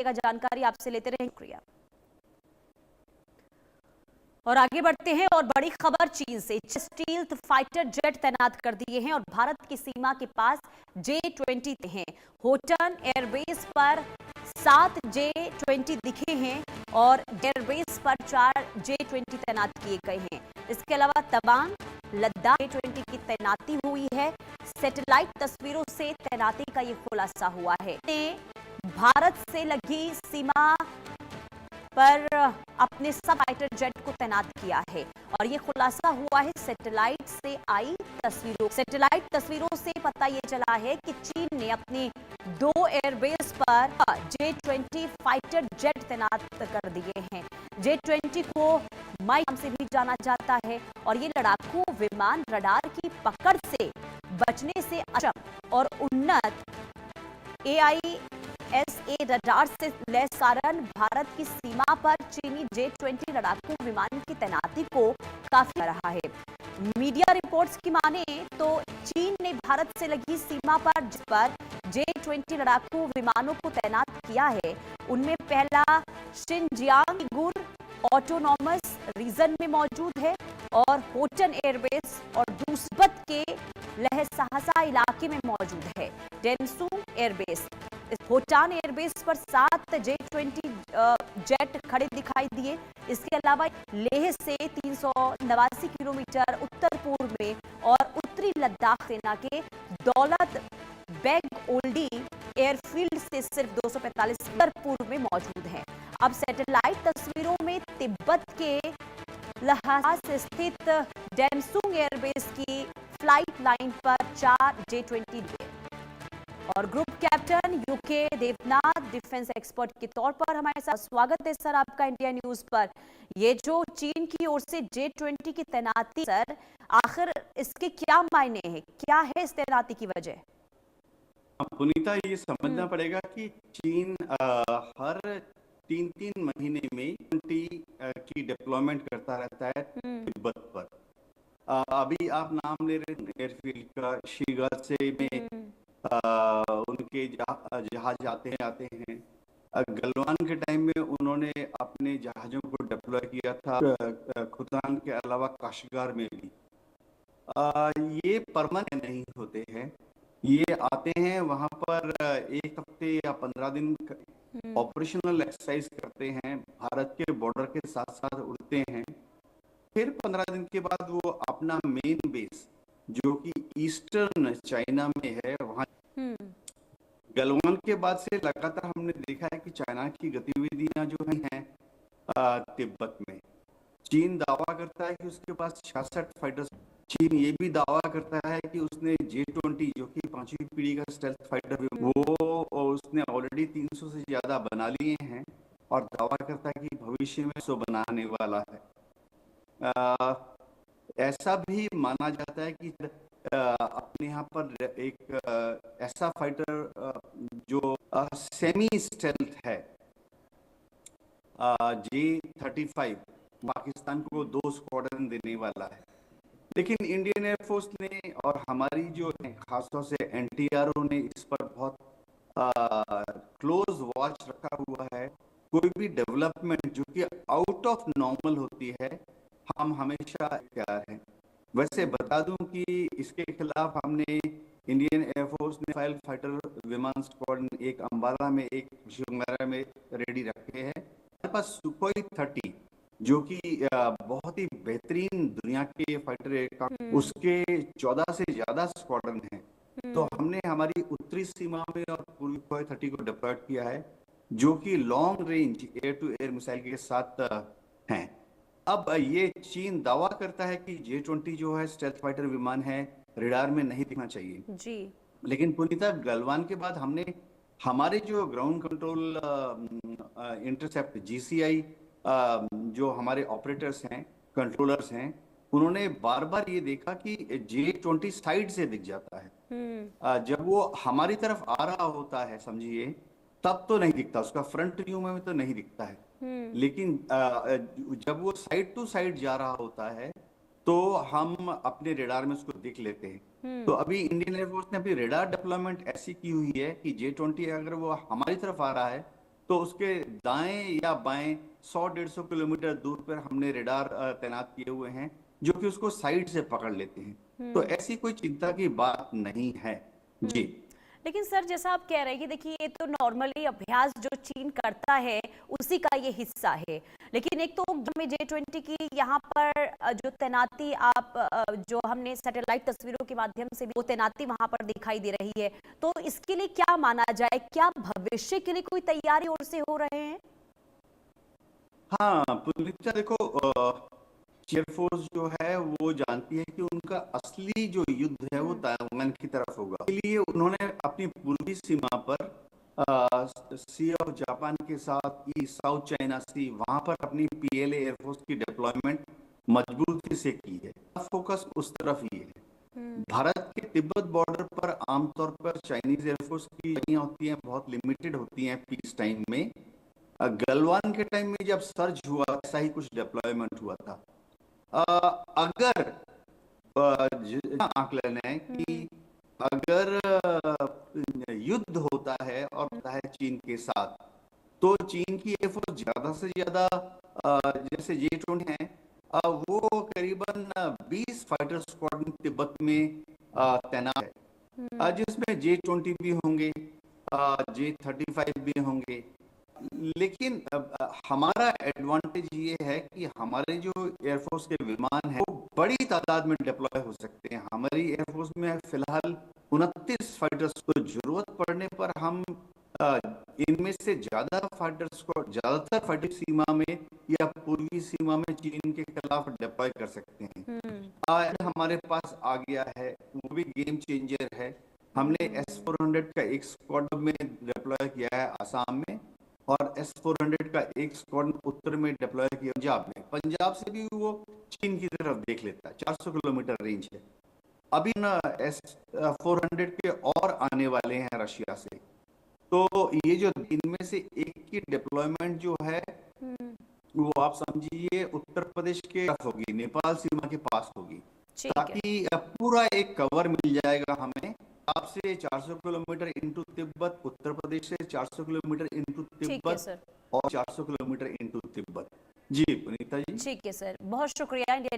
का जानकारी आपसे लेते रहेंगे। शुक्रिया। और आगे बढ़ते हैं और बड़ी खबर चीन से। स्टील्थ फाइटर जेट तैनात कर दिए हैं और भारत की सीमा के पास J-20 हैं। होटन एयरबेस पर 7 J-20 दिखे हैं और एयरबेस पर 4 J-20 तैनात किए गए हैं। इसके अलावा तवांग, लद्दाख J-20 की तैनाती हुई है। सैटेलाइट तस्वीरों से तैनाती का ये खुलासा हुआ है। भारत से लगी सीमा पर अपने सब फाइटर जेट को तैनात किया है और ये खुलासा हुआ है सैटेलाइट से आई तस्वीरों। सैटेलाइट तस्वीरों से पता ये चला है कि चीन ने अपने 2 एयरबेस पर J-20 फाइटर जेट तैनात कर दिए हैं। J-20 को माई नाम से भी जाना जाता है और ये लड़ाकू विमान रडार की पकड़ से बचने से अक्षम और उन्नत AISA रडार से लैस कारण भारत की सीमा पर चीनी J-20 लड़ाकू विमान की तैनाती को काफी रहा है। मीडिया रिपोर्ट्स की माने तो चीन ने भारत से लगी सीमा पर J-20 लड़ाकू विमानों को तैनात किया है। उनमें पहला शिनजियांग उइगुर ऑटोनॉमस रीजन में मौजूद है और होटन एयरबेस और दूसबत के लहसासा इलाके में मौजूद है। डेनसुंग एयरबेस, होटान एयरबेस पर 7 J-20 जेट खड़े दिखाई दिए। इसके अलावा लेह से 389 किलोमीटर उत्तर पूर्व में और उत्तरी लद्दाख सेना के दौलत बेग ओल्डी एयरफील्ड से सिर्फ 245 किलोमीटर पूर्व में मौजूद हैं। अब सैटेलाइट तस्वीरों में तिब्बत के लहासा से स्थित डेनसुंग एयरबेस की फ्लाइट लाइन पर 4 J-20 और group captain UK Devnath defence expert के तौर पर हमारे साथ। स्वागत है सर आपका इंडिया न्यूज पर। ये जो चीन की ओर से J-20 की तैनाती, सर आखिर इसके क्या मायने हैं, क्या है इस तैनाती की वजह? पुनीता, ये समझना पड़ेगा कि चीन हर 3-3 महीने में 20 की डिप्लॉयमेंट करता रहता है तिब्बत पर। अभी आप नाम ले रहे हैं एयरफील्ड का, शीगासे में उनके जहाज आते हैं। गलवान के टाइम में उन्होंने अपने जहाजों को डिप्लॉय किया था खुदान के अलावा काशगार में भी। ये परमानेंट नहीं होते हैं, ये आते हैं वहां पर 1 हफ्ते या 15 दिन ऑपरेशनल एक्सरसाइज करते हैं, भारत के बॉर्डर के साथ साथ उड़ते हैं। फिर 15 दिन के बाद वो अपना मेन बेस जो कि ईस्टर्न चाइना में है वहां। गलवान के बाद से लगातार हमने देखा है कि चाइना की गतिविधियां जो हैं तिब्बत में। चीन दावा करता है कि उसके पास 66 फाइटर्स। चीन ये भी दावा करता है कि उसने J-20 जो कि 5वीं पीढ़ी का स्टेल्थ फाइटर वो उसने ऑलरेडी 300 से ज्यादा बना लिए हैं और दावा करता है कि भविष्य में 100 बनाने वाला है। ऐसा भी माना जाता है कि अपने यहाँ पर एक ऐसा फाइटर जो सेमी स्टेल्थ है J-35 पाकिस्तान को 2 स्क्वाड्रन देने वाला है। लेकिन इंडियन एयरफोर्स ने और हमारी जो खासतौर से NTRO ने इस पर बहुत क्लोज वॉच रखा हुआ है। कोई भी डेवलपमेंट जो कि आउट ऑफ नॉर्मल होती है, हम हमेशा तैयार हैं। वैसे बता दूं कि इसके खिलाफ हमने इंडियन एयरफोर्स ने फाइटर विमान स्क्वाड्रन एक अंबाला में, एक शिवमरा में रेडी रखे हैं। हमारे पास सुखोई 30 जो कि बहुत ही बेहतरीन दुनिया के फाइटर एयरक्राफ्ट, उसके 14 से ज्यादा स्क्वाड्रन हैं। तो हमने हमारी उत्तरी सीमा में और पूर्वी सुखोई 30 को डिप्लॉयड किया है जो कि long range air to air missile के साथ हैं। अब ये चीन दावा करता है कि J-20 जो है स्टेल्थ फाइटर विमान है, रडार में नहीं दिखना चाहिए जी। लेकिन पुनीता, गलवान के बाद हमने हमारे जो ग्राउंड कंट्रोल इंटरसेप्ट GCI जो हमारे ऑपरेटर्स हैं, कंट्रोलर्स हैं, उन्होंने बार बार ये देखा कि J-20 साइड से दिख जाता है। जब वो हमारी तरफ आ रहा होता है समझिए, तब तो नहीं दिखता, उसका फ्रंट व्यू में तो नहीं दिखता है। लेकिन जब वो साइड टू साइड जा रहा होता है तो हम अपने रेडार में उसको देख लेते हैं। तो अभी इंडियन एयरफोर्स ने अपनी रेडार डेवलपमेंट ऐसी की हुई है कि J-20 अगर वो हमारी तरफ आ रहा है तो उसके दाएं या बाएं 100-150 किलोमीटर दूर पर हमने रेडार तैनात किए हुए हैं, जो कि उसको साइड से पकड़ लेते हैं। तो ऐसी कोई चिंता की बात नहीं है। जी। लेकिन सर, जैसा आप कह रहे हैं कि देखिए ये तो नॉर्मली अभ्यास जो चीन करता है उसी का ये हिस्सा है, लेकिन एक तो में J20 की यहाँ पर जो तैनाती आप जो हमने सैटेलाइट तस्वीरों के माध्यम से भी वो तैनाती वहां पर दिखाई दे रही है, तो इसके लिए क्या माना जाए? क्या भविष्य के लिए कोई तैयारी ओर से हो रहे हैं? हाँ पुनीता, देखो एयरफोर्स जो है वो जानती है कि उनका असली जो युद्ध है वो ताइवान की तरफ होगा। इसलिए उन्होंने अपनी पूर्वी सीमा पर सी ऑफ जापान के साथ साउथ चाइना सी, वहां पर अपनी पीएलए एयरफोर्स की डिप्लॉयमेंट मजबूती से की है। फोकस उस तरफ ही है। भारत के तिब्बत बॉर्डर पर आमतौर पर चाइनीज एयरफोर्स की ट्रेनिंग होती हैं, बहुत लिमिटेड होती हैं पीस टाइम में। गलवान के टाइम में जब सर्ज हुआ, ऐसा ही कुछ डिप्लॉयमेंट हुआ था। अगर आकलन है कि अगर युद्ध होता है और होता है चीन के साथ, तो चीन की एयरफोर्स ज्यादा से ज्यादा जैसे J20 है, वो करीबन 20 फाइटर स्क्वाड्रन तिब्बत में तैनात है, जिसमें J20 भी होंगे, J35 भी होंगे। लेकिन हमारा एडवांटेज ये है कि हमारे जो एयरफोर्स के विमान हैं वो बड़ी तादाद में डिप्लॉय हो सकते हैं। हमारी एयरफोर्स में फिलहाल 29 फाइटर्स, तो जरूरत पड़ने पर हम इनमें से ज्यादातर फाइटर सीमा में या पूर्वी सीमा में चीन के खिलाफ डिप्लॉय कर सकते हैं। हमारे पास आ गया है, वो भी गेम चेंजर है। हमने S-400 का एक स्क्वाड में डिप्लॉय किया है आसाम में, और S-400 का एक स्क्वाड उत्तर में डिप्लॉय किया पंजाब में। पंजाब से भी वो चीन की तरफ देख लेता है, 400 किलोमीटर रेंज है। अभी ना S-400 के और आने वाले हैं रशिया से। तो ये जो इनमें से एक की डिप्लॉयमेंट जो है वो आप समझिए उत्तर प्रदेश के तरफ होगी, नेपाल सीमा के पास होगी, ताकि पूरा एक कवर मिल जाएगा हमें। आपसे 400 किलोमीटर इनटू तिब्बत, उत्तर प्रदेश से 400 किलोमीटर इनटू तिब्बत, और 400 किलोमीटर इनटू तिब्बत। जी पुनीता जी। ठीक है सर, बहुत शुक्रिया इंडियन